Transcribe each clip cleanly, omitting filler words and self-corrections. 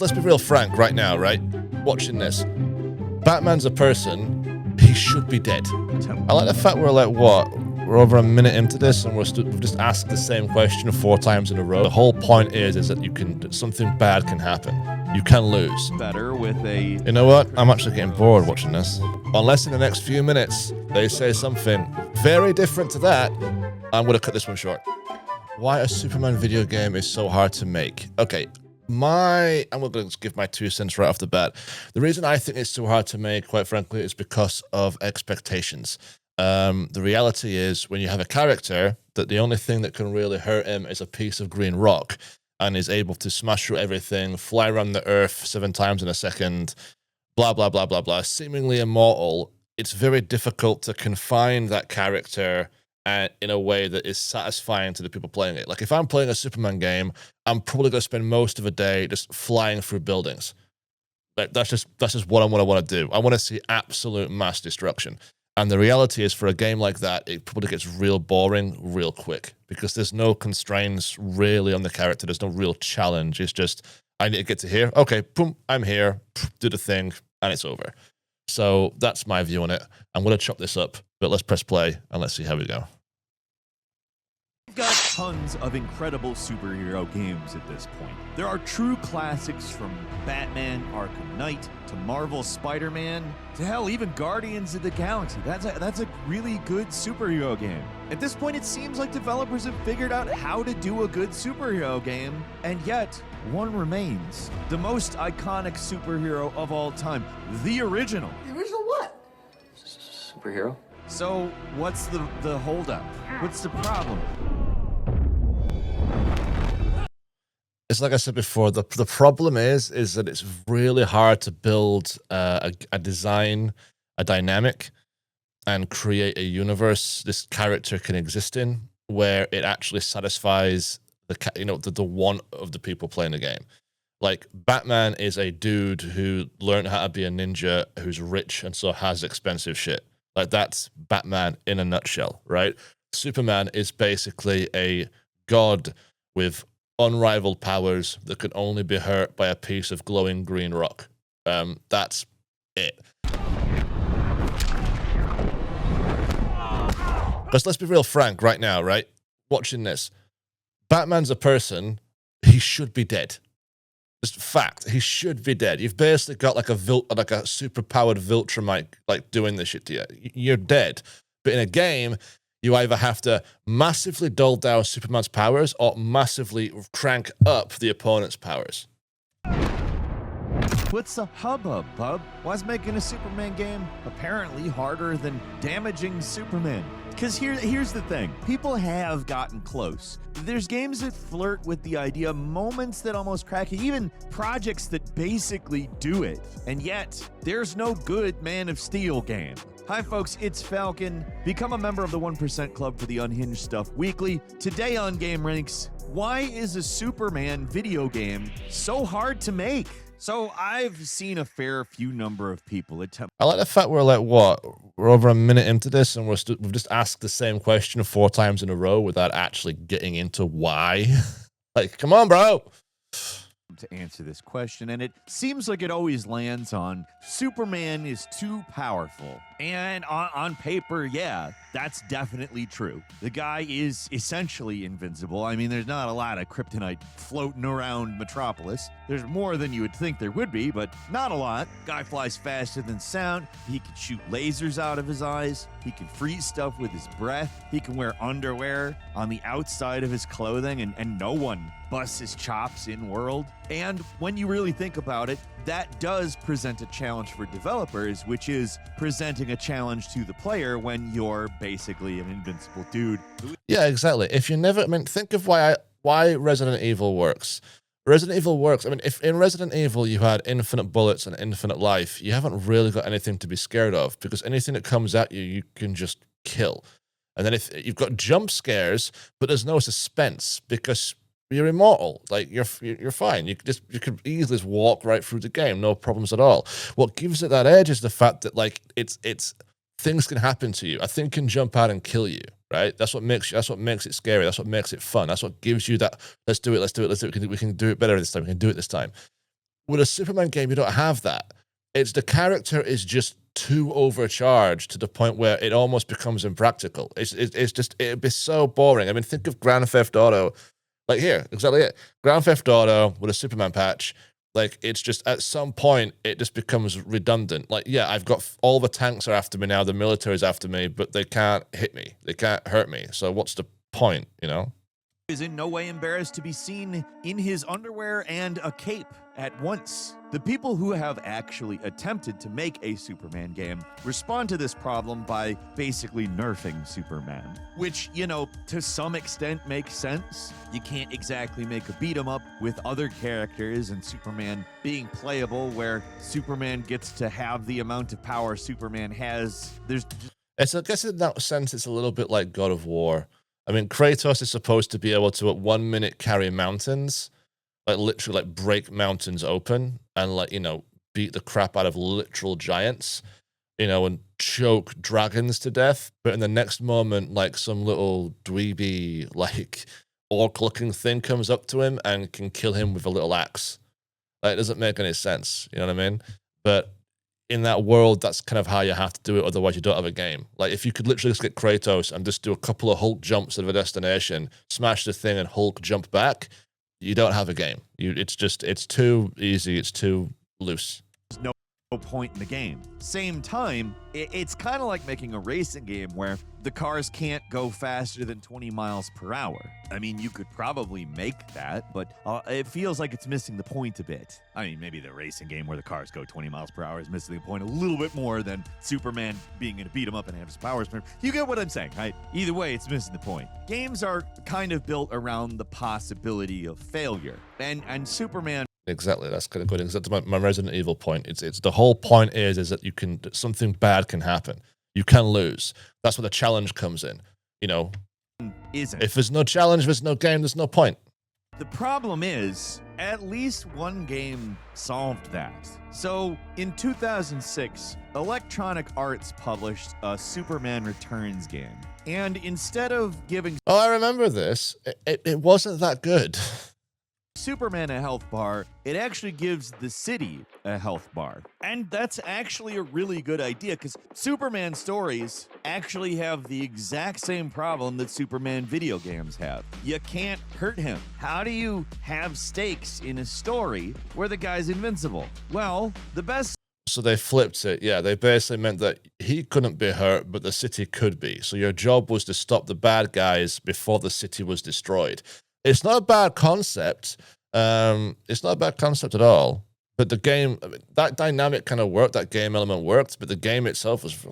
Let's be real frank right now, right? Watching this. Batman's a person. He should be dead. I like the fact we're like, what? We're over a minute into this and we've just asked the same question 4 times in a row. The whole point is that something bad can happen. You can lose. Better with a... You know what? I'm actually getting bored watching this. Unless in the next few minutes they say something very different to that, I'm going to cut this one short. Why a Superman video game is so hard to make. Okay, I'm going to give my 2 cents right off the bat. The reason I think it's so hard to make, quite frankly, is because of expectations. The reality is when you have a character that the only thing that can really hurt him is a piece of green rock and is able to smash through everything, fly around the earth 7 times in a second, blah, blah, blah, blah, blah, seemingly immortal, it's very difficult to confine that character in a way that is satisfying to the people playing it. Like if I'm playing a Superman game, I'm probably going to spend most of a day just flying through buildings. Like that's just what I want to do. I want to see absolute mass destruction. And the reality is, for a game like that, it probably gets real boring real quick because there's no constraints really on the character. There's no real challenge. It's just, I need to get to here. Okay, boom, I'm here. Do the thing, and it's over. So that's my view on it. I'm going to chop this up, but let's press play and let's see how we go. We've got tons of incredible superhero games at this point. There are true classics from Batman, Arkham Knight, to Marvel Spider-Man, to hell, even Guardians of the Galaxy. That's a really good superhero game. At this point, it seems like developers have figured out how to do a good superhero game, and yet one remains. The most iconic superhero of all time, the original. The original what? Superhero? So what's the holdup? What's the problem? It's like I said before, the problem is that it's really hard to build a design, a dynamic, and create a universe this character can exist in where it actually satisfies the want of the people playing the game. Like Batman is a dude who learned how to be a ninja, who's rich and so has expensive shit. Like that's Batman in a nutshell, right? Superman is basically a god with unrivaled powers that can only be hurt by a piece of glowing green rock. That's it. Because let's be real frank right now, right? Watching this. Batman's a person. He should be dead. Just fact. He should be dead. You've basically got like a super-powered Viltrumite like doing this shit to you. You're dead. But in a game, you either have to massively dull down Superman's powers or massively crank up the opponent's powers. What's the hubbub, bub? Why is making a Superman game apparently harder than damaging Superman? Because here's the thing. People have gotten close. There's games that flirt with the idea, moments that almost crack it, even projects that basically do it. And yet, there's no good Man of Steel game. Hi folks, it's Falcon. Become a member of the 1% Club for the Unhinged Stuff Weekly. Today on Game Ranks, why is a Superman video game so hard to make? So I've seen a fair few number of people attempt. I like the fact we're like, what? We're over a minute into this and we've just asked the same question 4 times in a row without actually getting into why. Like, come on, bro. To answer this question, and it seems like it always lands on Superman is too powerful. And on paper, yeah, that's definitely true. The guy is essentially invincible. I mean, there's not a lot of kryptonite floating around Metropolis. There's more than you would think there would be, but not a lot. Guy flies faster than sound. He can shoot lasers out of his eyes. He can freeze stuff with his breath. He can wear underwear on the outside of his clothing, and no one busts his chops in world. And when you really think about it, that does present a challenge for developers, which is presenting a challenge to the player when you're basically an invincible dude. Yeah, exactly. If you never, I mean, think of why Resident Evil works. Resident Evil works. I mean, if in Resident Evil you had infinite bullets and infinite life, you haven't really got anything to be scared of because anything that comes at you, you can just kill. And then if you've got jump scares, but there's no suspense because you're immortal. Like you're fine. You could easily just walk right through the game, no problems at all. What gives it that edge is the fact that like it's things can happen to you. A thing can jump out and kill you. Right? That's what makes it scary. That's what makes it fun. That's what gives you that. Let's do it. We can do it better this time. We can do it this time. With a Superman game, you don't have that. It's the character is just too overcharged to the point where it almost becomes impractical. It'd be so boring. I mean, think of Grand Theft Auto. Like here, exactly it. Grand Theft Auto with a Superman patch. Like, it's just at some point it just becomes redundant. Like, yeah, I've got all the tanks are after me now, the military's after me, but they can't hit me. They can't hurt me. So what's the point, you know? Is in no way embarrassed to be seen in his underwear and a cape at once. The people who have actually attempted to make a Superman game respond to this problem by basically nerfing Superman, which, you know, to some extent makes sense. You can't exactly make a beat 'em up with other characters and Superman being playable where Superman gets to have the amount of power Superman has. I guess in that sense, it's a little bit like God of War. I mean, Kratos is supposed to be able to, at 1 minute, carry mountains, like literally like break mountains open and like, you know, beat the crap out of literal giants, you know, and choke dragons to death. But in the next moment, like some little dweeby, like orc-looking thing comes up to him and can kill him with a little axe. Like, it doesn't make any sense, you know what I mean? But in that world, that's kind of how you have to do it. Otherwise, you don't have a game. Like, if you could literally just get Kratos and just do a couple of Hulk jumps at a destination, smash the thing and Hulk jump back, you don't have a game. It's too easy. It's too loose. No point in the game. Same time, it's kind of like making a racing game where the cars can't go faster than 20 miles per hour. I mean, you could probably make that, but it feels like it's missing the point a bit. I mean, maybe the racing game where the cars go 20 miles per hour is missing the point a little bit more than Superman being able to beat him up and have his powers. You get what I'm saying, right? Either way, it's missing the point. Games are kind of built around the possibility of failure, and Superman. Exactly, that's kind of good. Exactly my Resident Evil point. It's the whole point is that you can, something bad can happen. You can lose. That's where the challenge comes in. You know, if there's no challenge, there's no game, there's no point. The problem is, at least one game solved that. So, in 2006, Electronic Arts published a Superman Returns game. And instead of giving... Oh, I remember this. It wasn't that good. Superman a health bar, it actually gives the city a health bar. And that's actually a really good idea because Superman stories actually have the exact same problem that Superman video games have. You can't hurt him. How do you have stakes in a story where the guy's invincible? Well, the best... So they flipped it. Yeah, they basically meant that he couldn't be hurt, but the city could be. So your job was to stop the bad guys before the city was destroyed. It's not a bad concept. It's not a bad concept at all. But the game, I mean, that dynamic kind of worked. That game element worked. But the game itself was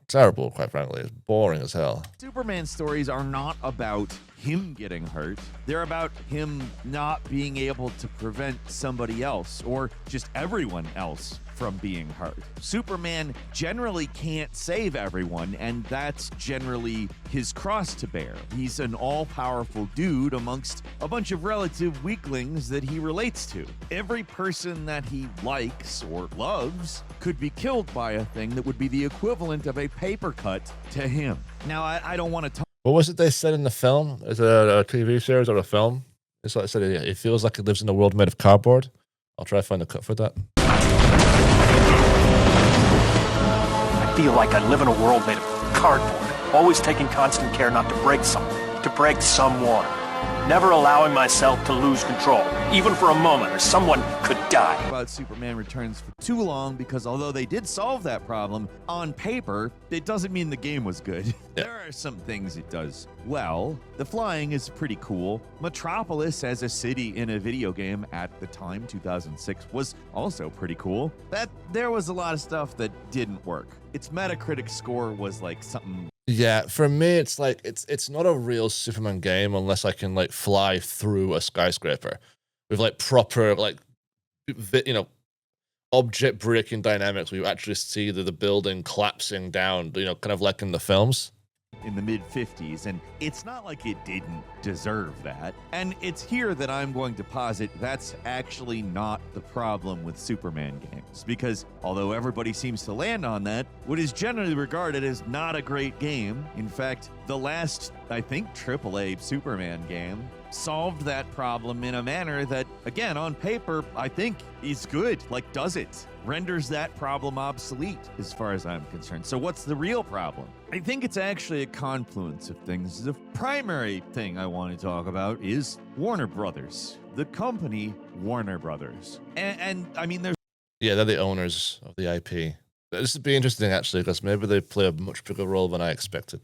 terrible, quite frankly. It's boring as hell. Superman stories are not about him getting hurt. They're about him not being able to prevent somebody else or just everyone else from being hurt. Superman generally can't save everyone, and that's generally his cross to bear. He's an all-powerful dude amongst a bunch of relative weaklings that he relates to. Every person that he likes or loves could be killed by a thing that would be the equivalent of a paper cut to him. Now, I don't want to talk. What was it they said in the film? Is it a TV series or a film? It's like I said, it feels like it lives in a world made of cardboard. I'll try to find a cut for that. I feel like I live in a world made of cardboard, always taking constant care not to break something, to break someone. Never allowing myself to lose control, even for a moment, or someone could die. About Superman Returns for too long because although they did solve that problem, on paper, it doesn't mean the game was good. Yeah. There are some things it does well. The flying is pretty cool. Metropolis as a city in a video game at the time, 2006, was also pretty cool. There was a lot of stuff that didn't work. Its Metacritic score was like something... Yeah, for me, it's like it's not a real Superman game unless I can like fly through a skyscraper with like proper like object breaking dynamics where you actually see the building collapsing down, kind of like in the films. in the mid 50s, and it's not like it didn't deserve that. And it's here that I'm going to posit that's actually not the problem with Superman games, because although everybody seems to land on that, what is generally regarded as not a great game, in fact, the last, I think, AAA Superman game solved that problem in a manner that, again, on paper, I think is good, like does it, renders that problem obsolete as far as I'm concerned. So what's the real problem? I think it's actually a confluence of things. The primary thing I want to talk about is Warner Brothers, the company Warner Brothers. And I mean, there's Yeah, they're the owners of the IP. This would be interesting, actually, because maybe they play a much bigger role than I expected.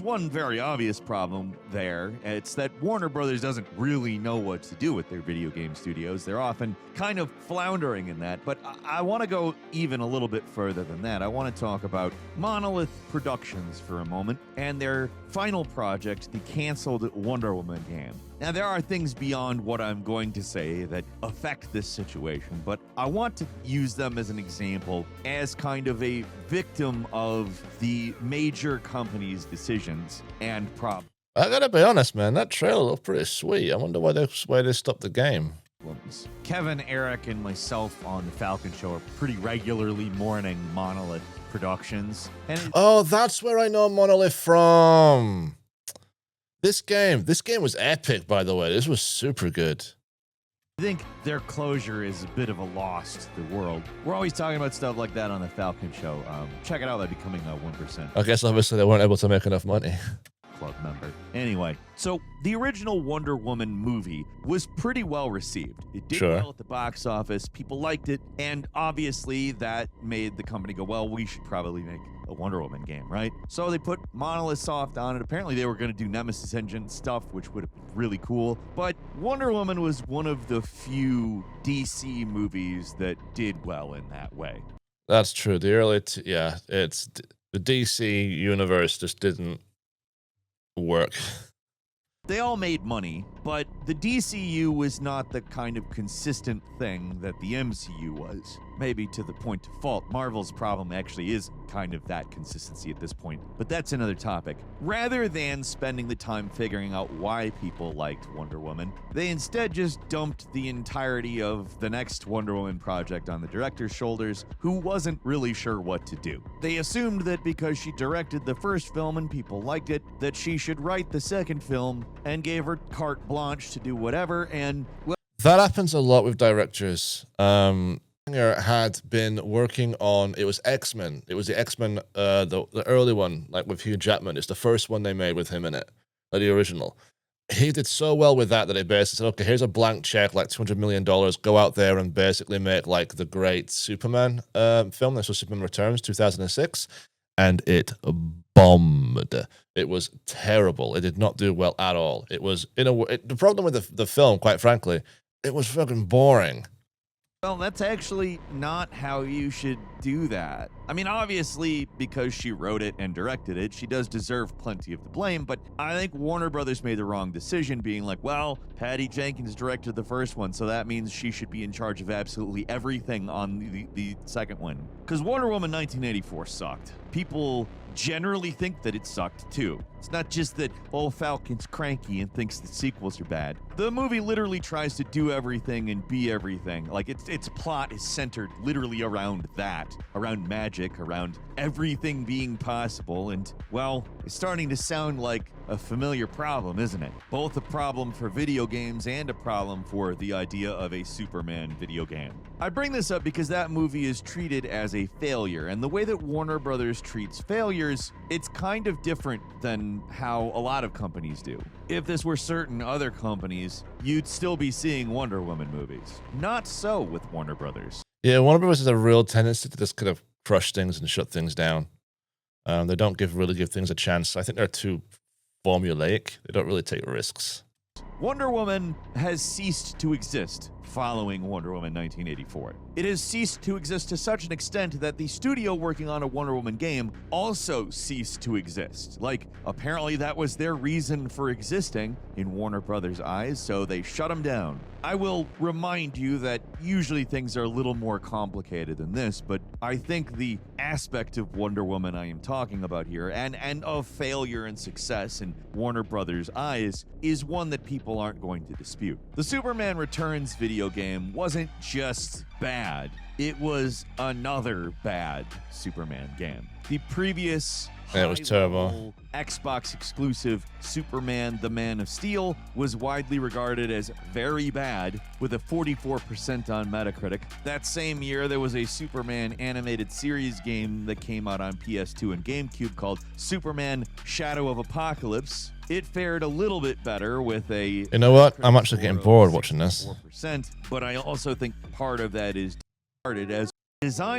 one very obvious problem there. It's that Warner Brothers doesn't really know what to do with their video game studios. They're often kind of floundering in that. But I want to go even a little bit further than that. I want to talk about Monolith Productions for a moment and their final project, the canceled Wonder Woman game. Now, there are things beyond what I'm going to say that affect this situation, but I want to use them as an example as kind of a victim of the major companies' decisions and problems. I gotta be honest, man, that trailer looked pretty sweet. I wonder why they stopped the game. Kevin, Eric, and myself on the Falcon Show are pretty regularly mourning Monolith Productions. And Oh, that's where I know Monolith from. This game was epic, by the way. This was super good. I think their closure is a bit of a loss to the world. We're always talking about stuff like that on the Falcon Show. Check it out by becoming a 1% I guess obviously they weren't able to make enough money. Club member. Anyway, so the original Wonder Woman movie was pretty well received. It did Sure. well at the box office. People liked it. And obviously that made the company go, well, we should probably make a Wonder Woman game, right? So they put Monolith Soft on it. Apparently they were going to do Nemesis Engine stuff, which would have been really cool. But Wonder Woman was one of the few DC movies that did well in that way. That's true. The early, it's the DC universe just didn't work. They all made money, but the DCU was not the kind of consistent thing that the MCU was. Maybe to the point of fault. Marvel's problem actually is kind of that consistency at this point, but that's another topic. Rather than spending the time figuring out why people liked Wonder Woman, they instead just dumped the entirety of the next Wonder Woman project on the director's shoulders, who wasn't really sure what to do. They assumed that because she directed the first film and people liked it, that she should write the second film, and gave her carte blanche to do whatever, and well, That happens a lot with directors. Had been working on, it was X-Men. It was the X-Men, the early one, like with Hugh Jackman. It's the first one they made with him in it, like the original. He did so well with that they basically said, okay, here's a blank check, like $200 million. Go out there and basically make like the great Superman film. This was Superman Returns, 2006. And it bombed. It was terrible. It did not do well at all. It was, the problem with the film, quite frankly, it was fucking boring. well, that's actually not how you should do that. I mean, obviously, because she wrote it and directed it, she does deserve plenty of the blame, but I think Warner Brothers made the wrong decision being like, well, Patty Jenkins directed the first one, so that means she should be in charge of absolutely everything on the second one. Because Wonder Woman 1984 sucked. People generally think that it sucked too. It's not just that, oh, Falcon's cranky and thinks the sequels are bad. The movie literally tries to do everything and be everything. Like, its plot is centered literally around that, around magic, around everything being possible, and, well, it's starting to sound like a familiar problem, isn't it? Both a problem for video games and a problem for the idea of a Superman video game. I bring this up because that movie is treated as a failure, and the way that Warner Brothers treats failures, it's kind of different than how a lot of companies do. If this were certain other companies, you'd still be seeing Wonder Woman movies. Not so with Warner Brothers. Yeah, Warner Bros. Has a real tendency to just kind of crush things and shut things down. They don't really give things a chance. I think they're too formulaic. They don't really take risks. Wonder Woman has ceased to exist following Wonder Woman 1984. It has ceased to exist to such an extent that the studio working on a Wonder Woman game also ceased to exist. Like, apparently that was their reason for existing in Warner Brothers' eyes, so they shut them down. I will remind you that usually things are a little more complicated than this, but I think the aspect of Wonder Woman I am talking about here, and of failure and success in Warner Brothers' eyes, is one that people aren't going to dispute. The Superman Returns video game wasn't just bad, it was another bad Superman game. The previous Yeah, it was terrible. high-level Xbox exclusive Superman the Man of Steel was widely regarded as very bad, with a 44% on Metacritic. That same year, there was a Superman animated series game that came out on PS2 and GameCube called Superman Shadow of Apocalypse. It fared a little bit better with a... You know what? I'm actually getting bored watching this. 4%, but I also think part of that is started as design.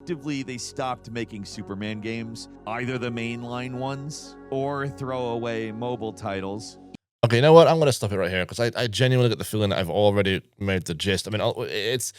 Effectively, they stopped making Superman games, either the mainline ones or throwaway mobile titles. Okay, you know what? I'm going to stop it right here because I genuinely get the feeling that I've already made the gist. I mean, it's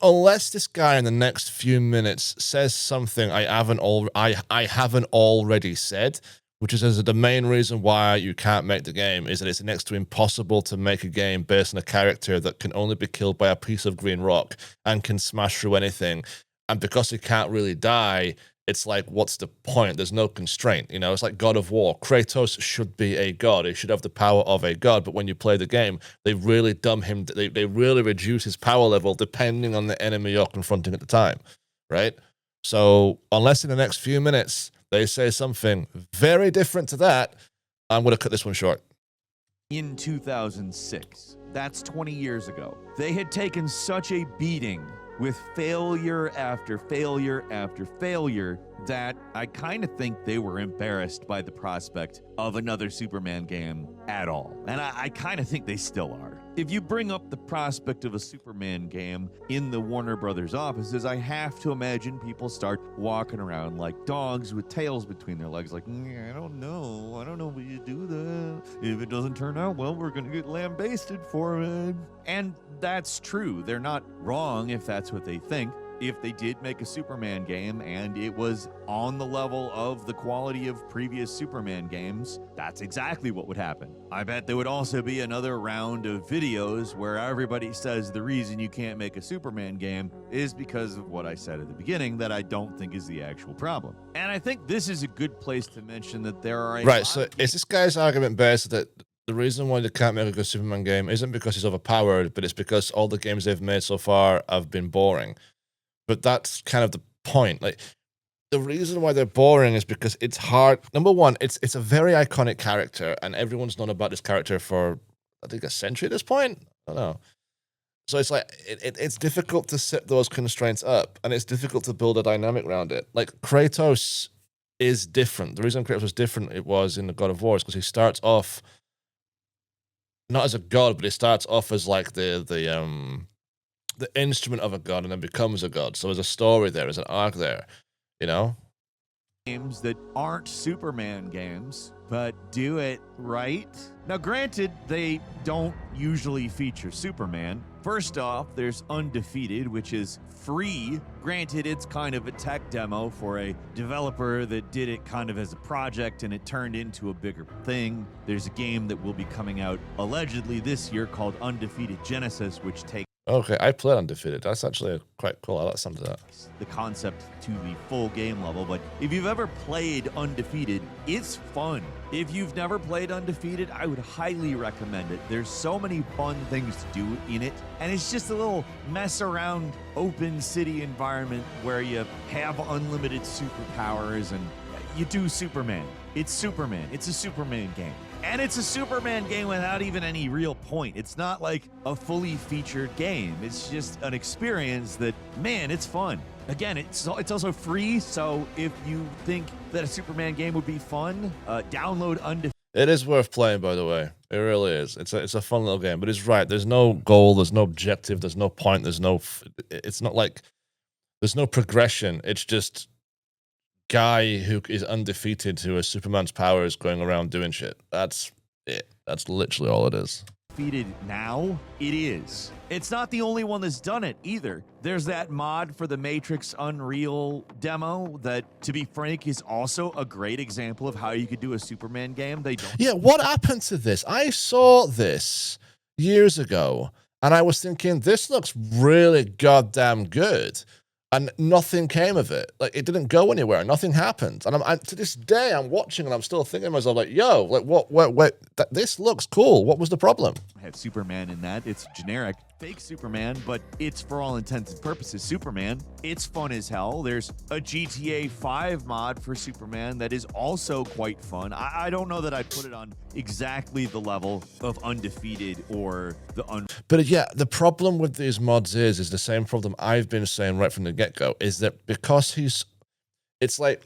unless this guy in the next few minutes says something I haven't already said, which is the main reason why you can't make the game, is that it's next to impossible to make a game based on a character that can only be killed by a piece of green rock and can smash through anything. And because he can't really die, it's like, what's the point? There's no constraint. You know, it's like God of War. Kratos should be a god. He should have the power of a god. But when you play the game, they really dumb him. They really reduce his power level depending on the enemy you're confronting at the time, right? So unless in the next few minutes they say something very different to that, I'm going to cut this one short. In 2006, that's 20 years ago, they had taken such a beating with failure after failure after failure that I kind of think they were embarrassed by the prospect of another Superman game at all. And I kind of think they still are. If you bring up the prospect of a Superman game in the Warner Brothers offices, I have to imagine people start walking around like dogs with tails between their legs, like, I don't know if you do that. If it doesn't turn out well, we're going to get lambasted for it. And that's true. They're not wrong if that's what they think. If they did make a Superman game and it was on the level of the quality of previous Superman games, that's exactly what would happen. I bet there would also be another round of videos where everybody says the reason you can't make a Superman game is because of what I said at the beginning that I don't think is the actual problem. And I think this is a good place to mention that there are a Right, so is this guy's argument based that the reason why they can't make a good Superman game isn't because he's overpowered, but it's because all the games they've made so far have been boring? But that's kind of the point. Like, the reason why they're boring is because it's hard. Number one, it's a very iconic character, and everyone's known about this character for, I think, a century at this point. I don't know. So it's like it's difficult to set those constraints up, and it's difficult to build a dynamic around it. Like, Kratos is different. The reason Kratos was different it was in the God of War is because he starts off not as a god, but he starts off as like the instrument of a god and then becomes a god. So there's a story there, there's an arc there, you know? Games that aren't Superman games, but do it right. Now, granted, they don't usually feature Superman. First off, there's Undefeated, which is free. Granted, it's kind of a tech demo for a developer that did it kind of as a project and it turned into a bigger thing. There's a game that will be coming out allegedly this year called Undefeated Genesis, which takes Okay, I played Undefeated. That's actually quite cool. I like some of that. the concept to the full game level. But if you've ever played Undefeated, it's fun. If you've never played Undefeated, I would highly recommend it. There's so many fun things to do in it, and it's just a little mess around open city environment where you have unlimited superpowers and you do Superman. It's Superman. It's a Superman game. And it's a Superman game without even any real point. It's not like a fully featured game. It's just an experience that, man, it's fun. Again, it's also free, so if you think that a Superman game would be fun, download Undefeated. It is worth playing, by the way. It really is. It's a fun little game, but it's right. There's no goal. There's no objective. There's no point. It's not like there's no progression. It's just guy who is undefeated who has Superman's powers going around doing shit. That's it. That's literally all it is. undefeated now? It is. It's not the only one that's done it either. There's that mod for the Matrix Unreal demo that, to be frank, is also a great example of how you could do a Superman game. They don't. Yeah, what happened to this? I saw this years ago, and I was thinking, this looks really goddamn good. And nothing came of it. Like, it didn't go anywhere. Nothing happened. And to this day, I'm watching and I'm still thinking to myself, like, yo, like, what, this looks cool. What was the problem? I have Superman in that. It's generic, fake Superman, but it's for all intents and purposes Superman. It's fun as hell. There's a GTA 5 mod for Superman that is also quite fun. I don't know that I'd put it on exactly the level of Undefeated or the But yeah, the problem with these mods is the same problem I've been saying right from the get-go, is that because it's like,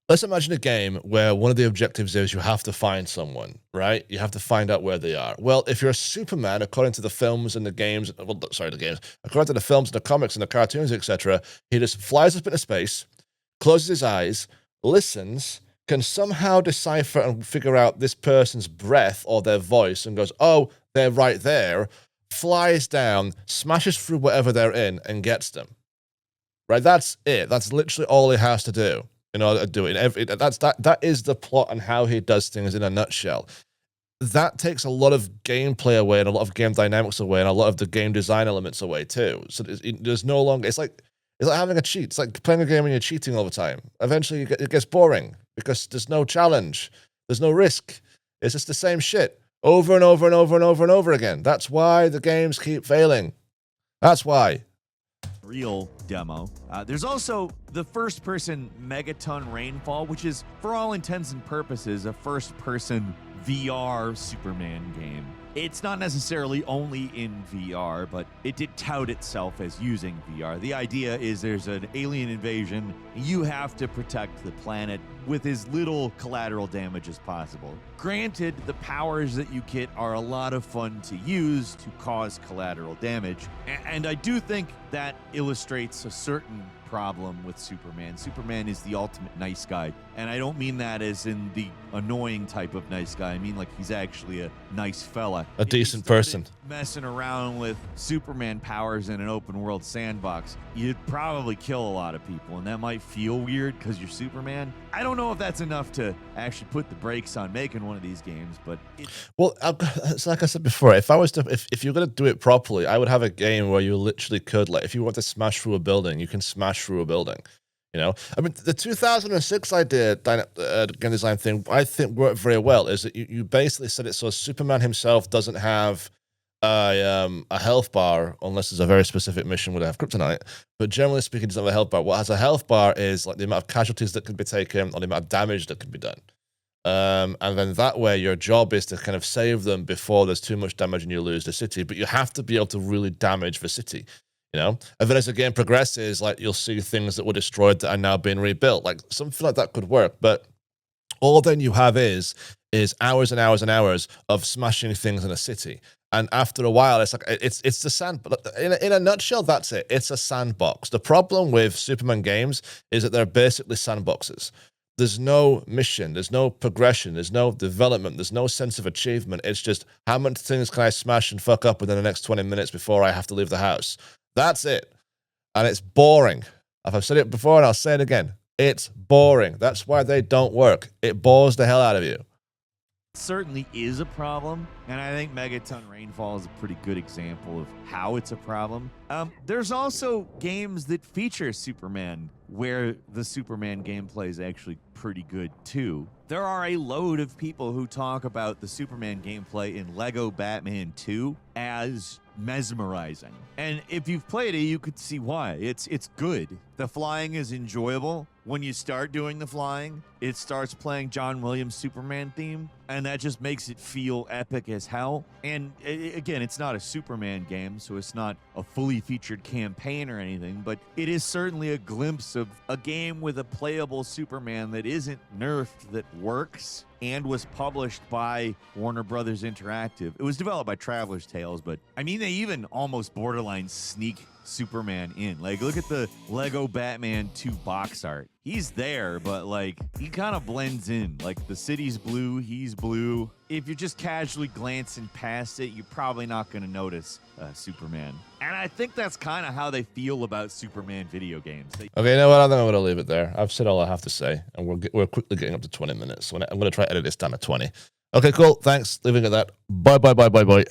let's imagine a game where one of the objectives is you have to find someone, right? You have to find out where they are. Well, if you're a Superman, according to the films and the games, according to the films and the comics and the cartoons, etc., he just flies up into space, closes his eyes, listens, can somehow decipher and figure out this person's breath or their voice and goes, oh, they're right there, flies down, smashes through whatever they're in and gets them. Right? That's it. That's literally all he has to do in order to do it. That is the plot and how he does things in a nutshell. That takes a lot of gameplay away and a lot of game dynamics away and a lot of the game design elements away too. So there's no longer, it's like having a cheat. It's like playing a game and you're cheating all the time. Eventually it gets boring because there's no challenge. There's no risk. It's just the same shit over and over and over and over and over again. That's why the games keep failing. That's why. Real demo. There's also the first-person Megaton Rainfall, which is, for all intents and purposes, a first-person VR Superman game. It's not necessarily only in VR, but it did tout itself as using VR. The idea is there's an alien invasion, and you have to protect the planet with as little collateral damage as possible. Granted, the powers that you get are a lot of fun to use to cause collateral damage, and I do think that illustrates a certain problem with Superman. Superman is the ultimate nice guy, and I don't mean that as in the annoying type of nice guy. I mean like he's actually a nice fella. A decent person. Messing around with Superman powers in an open world sandbox, you'd probably kill a lot of people, and that might feel weird because you're Superman. I don't know if that's enough to actually put the brakes on making one of these games, but well, it's like I said before, if you're going to do it properly, I would have a game where you literally could, like, if you want to smash through a building, you can smash through a building. You know, I mean, the 2006 idea, game design thing, I think worked very well. Is that you basically said it so Superman himself doesn't have a health bar unless there's a very specific mission where they have kryptonite. But generally speaking, he doesn't have a health bar. What has a health bar is like the amount of casualties that can be taken or the amount of damage that can be done. And then that way, your job is to kind of save them before there's too much damage and you lose the city. But you have to be able to really damage the city. You know, and then as the game progresses, like you'll see things that were destroyed that are now being rebuilt. Like something like that could work, but all then you have is hours and hours and hours of smashing things in a city. And after a while, it's like it's the sand. In a nutshell, that's it. It's a sandbox. The problem with Superman games is that they're basically sandboxes. There's no mission, there's no progression, there's no development, there's no sense of achievement. It's just how many things can I smash and fuck up within the next 20 minutes before I have to leave the house. That's it. And it's boring. I've said it before and I'll say it again. It's boring. That's why they don't work. It bores the hell out of you. Certainly is a problem, and I think Megaton Rainfall is a pretty good example of how it's a problem. There's also games that feature Superman where the Superman gameplay is actually pretty good too. There are a load of people who talk about the Superman gameplay in Lego Batman 2 as mesmerizing. And if you've played it, you could see why. It's good. The flying is enjoyable. When you start doing the flying, it starts playing John Williams' Superman theme, and that just makes it feel epic as hell. And again, it's not a Superman game, so it's not a fully featured campaign or anything, but it is certainly a glimpse of a game with a playable Superman that isn't nerfed, that works, and was published by Warner Brothers Interactive. It was developed by Traveler's Tales, but I mean, they even almost borderline sneak Superman in. Like, look at the Lego Batman 2 box art. He's there, but like he kind of blends in. Like the city's blue, he's blue. If you're just casually glancing past it, you're probably not going to notice Superman. And I think that's kind of how they feel about Superman video games. Okay, you know what? I think I'm going to leave it there. I've said all I have to say, and we're quickly getting up to 20 minutes. So I'm going to try to edit this down to 20. Okay, cool. Thanks. Leaving it at that. Bye.